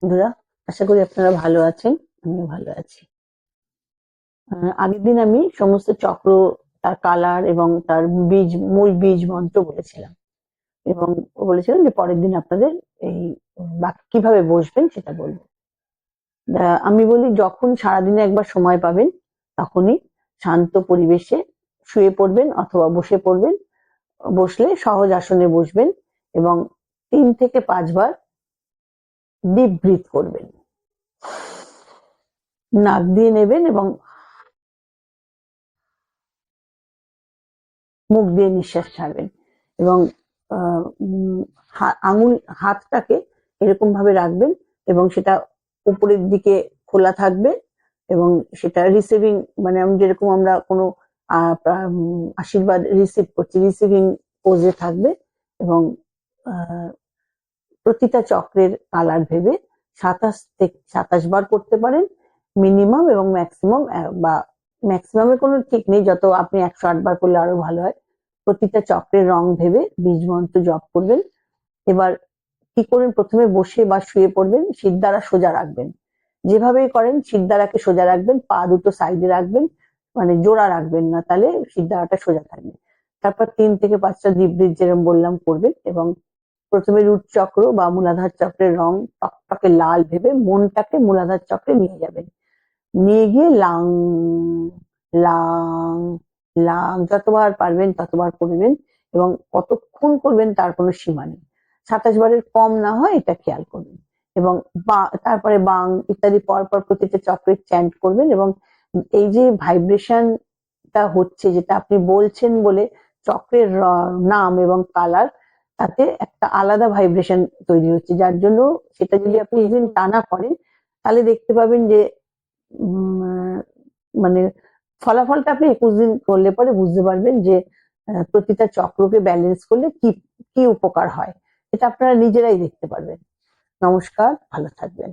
বন্ধুরা, আশা করি আপনারা ভালো আছেন। আমিও ভালো আছি। আগের দিন আমি সমস্ত চক্র, তার কালার এবং তার মূল বীজ মন্ত্র বলেছিলাম, এবং বলেছিলাম যে পরের দিন আপনাদের এই বাকি কিভাবে বসবেন সেটা বলবো। আমি বলি, যখন সারাদিনে একবার সময় পাবেন তখনই শান্ত পরিবেশে শুয়ে পড়বেন অথবা বসে পড়বেন। বসলে সহজ আসনে বসবেন এবং 3 থেকে 5 বার ডিপ ব্রিথ করবেন। নাক দিয়ে নেবেন এবং মুখ দিয়ে নিঃশ্বাস ছাড়বেন, এবং হাতটাকে এরকম ভাবে রাখবেন এবং সেটা উপরের দিকে খোলা থাকবে, এবং সেটা রিসিভিং, মানে যেরকম আমরা কোনো আশীর্বাদ রিসিভ করছি, রিসিভিং পোজে থাকবে। এবং প্রতিটা চক্রের কালার ভেবে 27 বার করতে পারেন মিনিমাম, এবং ম্যাক্সিমাম, বা ম্যাক্সিমামের কোনো ঠিক নেই, যত আপনি 108 বার করলে আরো ভালো হয়। প্রতিটা চক্রের রং ভেবে বীজ মন্ত্র জপ করবেন। এবার কি করবেন, প্রথমে বসে বা শুয়ে পড়বেন, শিরদাঁড়া সোজা রাখবেন। যেভাবেই করেন শিরদাঁড়াকে সোজা রাখবেন, পা দুটো সাইডে রাখবেন, মানে জোড়া রাখবেন না, তাহলে শিরদাঁড়াটা সোজা থাকবে। তারপর 3 থেকে 5টা ডিপ ব্রিথ যেরকম বললাম করবেন, এবং প্রথমে রুট চক্র বা মূলাধার চক্রের রং টকটকে লাল ভেবে মনটাকে মূলাধার চক্রে নিয়ে যাবেন। নিয়ে গিয়ে লাং লাং লাং যতবার পারবেন ততবার করবেন, এবং কতক্ষণ করবেন তার কোনো সীমা নেই। 27 বারের কম না হয় এটা খেয়াল করবেন। এবং তারপরে বাং ইত্যাদি পরপর প্রতিটা চক্রের চ্যান্ট করবেন, এবং এই যে ভাইব্রেশনটা হচ্ছে, যেটা আপনি বলছেন বলে চক্রের নাম এবং কালার, তাতে একটা আলাদা ভাইব্রেশন তৈরি হচ্ছে, যার জন্য সেটা যদি আপনি দিন টানা করেন তাহলে দেখতে পাবেন যে মানে ফলাফলটা আপনি 21 দিন করলে পরে বুঝতে পারবেন যে প্রতিটা চক্রকে ব্যালেন্স করলে কি কি উপকার হয়। এটা আপনারা নিজেরাই দেখতে পারবেন। নমস্কার, ভালো থাকবেন।